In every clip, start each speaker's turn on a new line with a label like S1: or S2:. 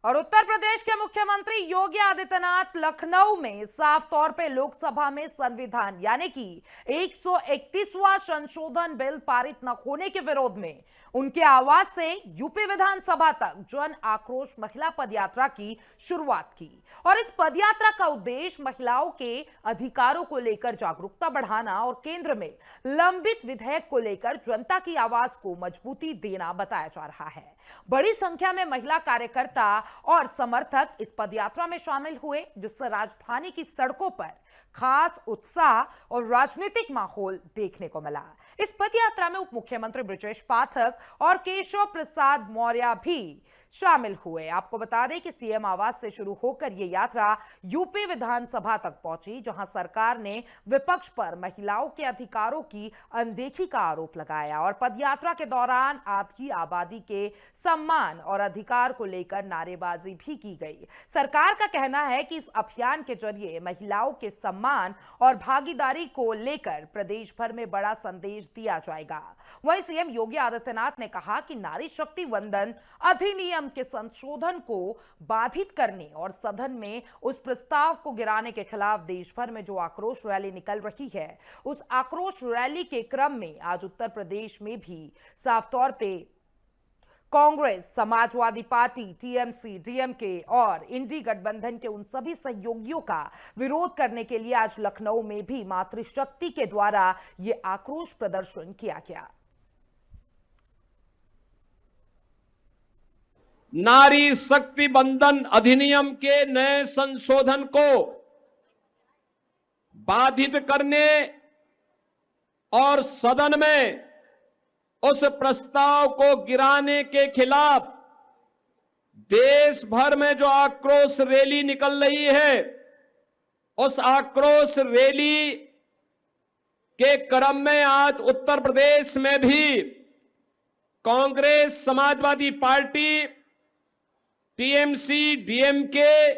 S1: और उत्तर प्रदेश के मुख्यमंत्री योगी आदित्यनाथ लखनऊ में साफ तौर पे लोकसभा में संविधान यानी कि 131वां संशोधन बिल पारित न होने के विरोध में उनके आवाज से यूपी विधानसभा तक जन आक्रोश महिला पदयात्रा की शुरुआत की। और इस पदयात्रा का उद्देश्य महिलाओं के अधिकारों को लेकर जागरूकता बढ़ाना और केंद्र में लंबित विधेयक को लेकर जनता की आवाज को मजबूती देना बताया जा रहा है। बड़ी संख्या में महिला कार्यकर्ता और समर्थक इस पदयात्रा में शामिल हुए, जिससे राजधानी की सड़कों पर खास उत्साह और राजनीतिक माहौल देखने को मिला। इस पदयात्रा में उप मुख्यमंत्री ब्रजेश पाठक और केशव प्रसाद मौर्य भी शामिल हुए। आपको बता दें कि सीएम आवास से शुरू होकर यह यात्रा यूपी विधानसभा तक पहुंची, जहां सरकार ने विपक्ष पर महिलाओं के अधिकारों की अनदेखी का आरोप लगाया और पदयात्रा के दौरान आधी आबादी के सम्मान और अधिकार को लेकर नारेबाजी भी की गई। सरकार का कहना है कि इस अभियान के जरिए महिलाओं के सम्मान और भागीदारी को लेकर प्रदेश भर में बड़ा संदेश दिया जाएगा। वहीं सीएम योगी आदित्यनाथ ने कहा कि नारी शक्ति वंदन अधिनियम के संशोधन को बाधित करने और सदन में उस प्रस्ताव को गिराने के खिलाफ देश भर में जो आक्रोश रैली निकल रही है, उस आक्रोश रैली के क्रम में आज उत्तर प्रदेश में भी साफ तौर पे Congress, Samajwadi party, TMC, DMK और इंडी गठबंधन के उन सभी सहयोगियों का विरोध करने के लिए आज लखनऊ में भी मातृशक्ति के द्वारा यह आक्रोश प्रदर्शन किया गया।
S2: नारी शक्ति बंधन अधिनियम के नए संशोधन को बाधित करने और सदन में उस प्रस्ताव को गिराने के खिलाफ देश भर में जो आक्रोश रैली निकल रही है, उस आक्रोश रैली के क्रम में आज उत्तर प्रदेश में भी Congress, Samajwadi party, TMC, DMK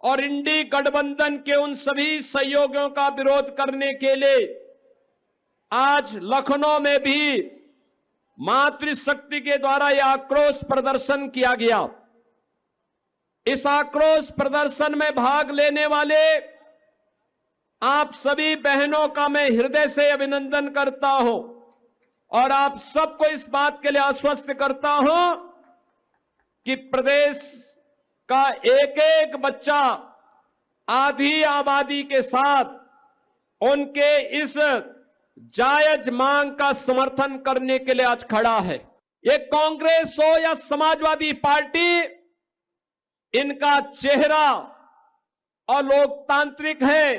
S2: और इंडी गठबंधन के उन सभी सहयोगियों का विरोध करने के लिए आज लखनऊ में भी मातृशक्ति के द्वारा यह आक्रोश प्रदर्शन किया गया। इस आक्रोश प्रदर्शन में भाग लेने वाले आप सभी बहनों का मैं हृदय से अभिनंदन करता हूं और आप सबको इस बात के लिए आश्वस्त करता हूं कि प्रदेश का एक एक बच्चा आधी आबादी के साथ उनके इस जायज मांग का समर्थन करने के लिए आज खड़ा है। ये कांग्रेस हो या समाजवादी पार्टी, इनका चेहरा और लोकतांत्रिक है,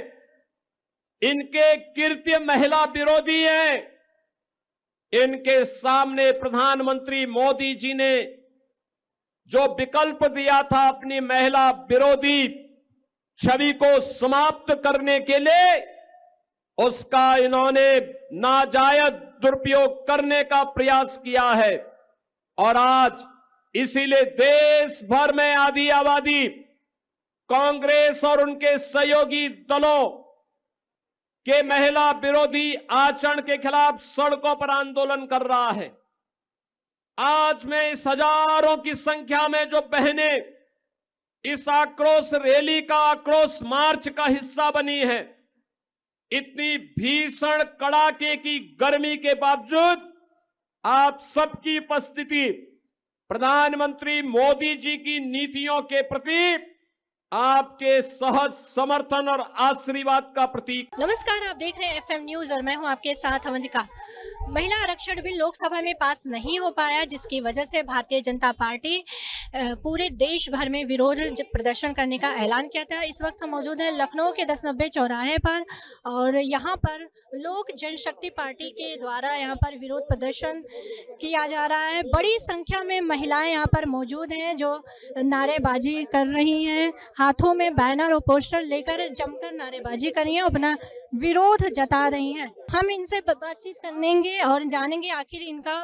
S2: इनके कृत्य महिला विरोधी हैं। इनके सामने प्रधानमंत्री मोदी जी ने जो विकल्प दिया था अपनी महिला विरोधी छवि को समाप्त करने के लिए, उसका इन्होंने नाजायज दुरुपयोग करने का प्रयास किया है। और आज इसीलिए देश भर में आधी आबादी कांग्रेस और उनके सहयोगी दलों के महिला विरोधी आचरण के खिलाफ सड़कों पर आंदोलन कर रहा है। आज में इस हजारों की संख्या में जो बहनें इस आक्रोश रैली का, आक्रोश मार्च का हिस्सा बनी है, इतनी भीषण कड़ाके की गर्मी के बावजूद आप सबकी उपस्थिति प्रधानमंत्री मोदी जी की नीतियों के प्रति आपके सहज समर्थन और आशीर्वाद का प्रतीक।
S3: नमस्कार, आप देख रहे हैं एफएम न्यूज और मैं हूं आपके साथ अवंतिका। महिला आरक्षण बिल लोकसभा में पास नहीं हो पाया, जिसकी वजह से भारतीय जनता पार्टी पूरे देश भर में विरोध प्रदर्शन करने का ऐलान किया था। इस वक्त हम मौजूद हैं लखनऊ के 1090 चौराहे पर और यहाँ पर लोक जनशक्ति पार्टी के द्वारा यहाँ पर विरोध प्रदर्शन किया जा रहा है। बड़ी संख्या में महिलाएं यहाँ पर मौजूद हैं जो नारेबाजी कर रही हैं, हाथों में बैनर और पोस्टर लेकर जमकर नारेबाजी कर रही हैं, अपना विरोध जता रही हैं। हम इनसे बातचीत करेंगे और जानेंगे आखिर इनका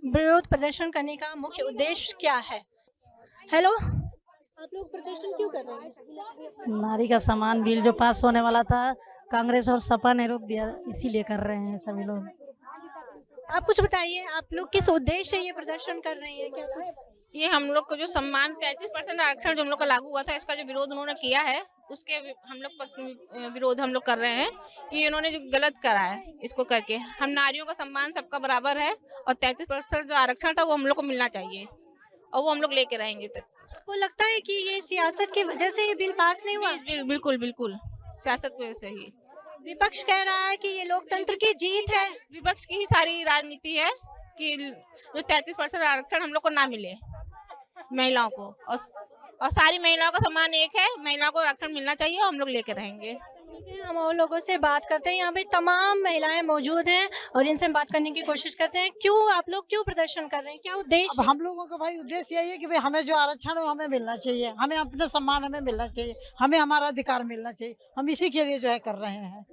S3: विरोध प्रदर्शन करने का मुख्य उद्देश्य क्या है। हेलो, आप लोग प्रदर्शन क्यों कर रहे हैं?
S4: नारी का सम्मान बिल जो पास होने वाला था, कांग्रेस और सपा ने रोक दिया, इसीलिए कर रहे हैं सभी लोग।
S3: आप कुछ बताइए, आप लोग किस उद्देश्य से ये प्रदर्शन कर रहे हैं? क्या कुछ
S5: ये हम लोग को जो सम्मान 33% आरक्षण जो हम लोग का लागू हुआ था, इसका जो विरोध उन्होंने किया है, उसके हम लोग विरोध हम लोग कर रहे हैं कि इन्होंने जो गलत करा है इसको करके। हम नारियों का सम्मान सबका बराबर है और 33% जो आरक्षण था वो हम लोग को मिलना चाहिए और वो हम लोग लेके रहेंगे तक।
S3: आपको लगता है कि ये सियासत की वजह से ये बिल पास नहीं हुआ?
S5: बिल्कुल बिल्कुल सियासत की वजह से ही।
S3: विपक्ष कह रहा है कि ये लोकतंत्र की जीत है।
S5: विपक्ष की ही सारी राजनीति है कि जो 33% आरक्षण हम लोग को ना मिले महिलाओं को, और सारी महिलाओं का सम्मान एक है, महिलाओं को आरक्षण मिलना चाहिए और हम लोग लेके रहेंगे।
S3: हम और लोगों से बात करते हैं, यहाँ पे तमाम महिलाएं मौजूद हैं और इनसे बात करने की कोशिश करते हैं। क्यों आप लोग क्यों प्रदर्शन कर रहे हैं, क्या उद्देश्य?
S4: अब हम लोगों का भाई उद्देश्य यही है कि भाई हमें जो आरक्षण है वो हमें मिलना चाहिए, हमें अपना सम्मान हमें मिलना चाहिए, हमें हमारा अधिकार मिलना चाहिए। हम इसी के लिए जो है कर रहे हैं।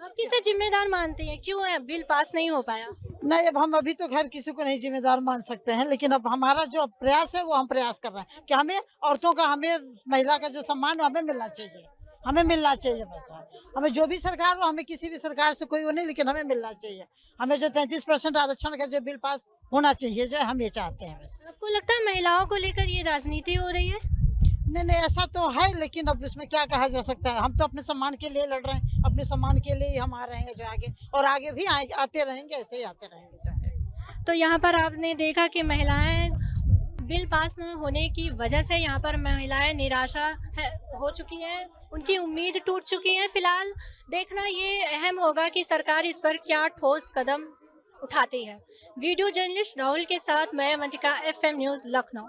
S3: आप किसे जिम्मेदार मानते हैं, क्यों है बिल पास नहीं हो पाया?
S4: नहीं, अब हम अभी तो खैर किसी को नहीं जिम्मेदार मान सकते हैं, लेकिन अब हमारा जो प्रयास है वो हम प्रयास कर रहे हैं कि हमें औरतों का, हमें महिला का जो सम्मान है हमें मिलना चाहिए, हमें मिलना चाहिए। बस हमें जो भी सरकार हो, हमें किसी भी सरकार से कोई वो नहीं, लेकिन हमें मिलना चाहिए। हमें जो 33% आरक्षण का जो बिल पास होना चाहिए, जो हम ये चाहते हैं बस।
S3: आपको लगता है महिलाओं को लेकर ये राजनीति हो रही है?
S4: नहीं, ऐसा तो है, लेकिन अब इसमें क्या कहा जा सकता है। हम तो अपने सम्मान के लिए लड़ रहे हैं, अपने सम्मान के लिए ही हम आ रहे हैं जो आगे, और आगे भी आते रहेंगे, ऐसे ही आते रहेंगे जो है।
S3: तो यहाँ पर आपने देखा कि महिलाएं बिल पास न होने की वजह से यहाँ पर महिलाएं निराशा हो चुकी हैं, उनकी उम्मीद टूट चुकी है। फिलहाल देखना ये अहम होगा कि सरकार इस पर क्या ठोस कदम उठाती है। वीडियो जर्नलिस्ट राहुल के साथ मैं अवंतिका, FM न्यूज़, लखनऊ।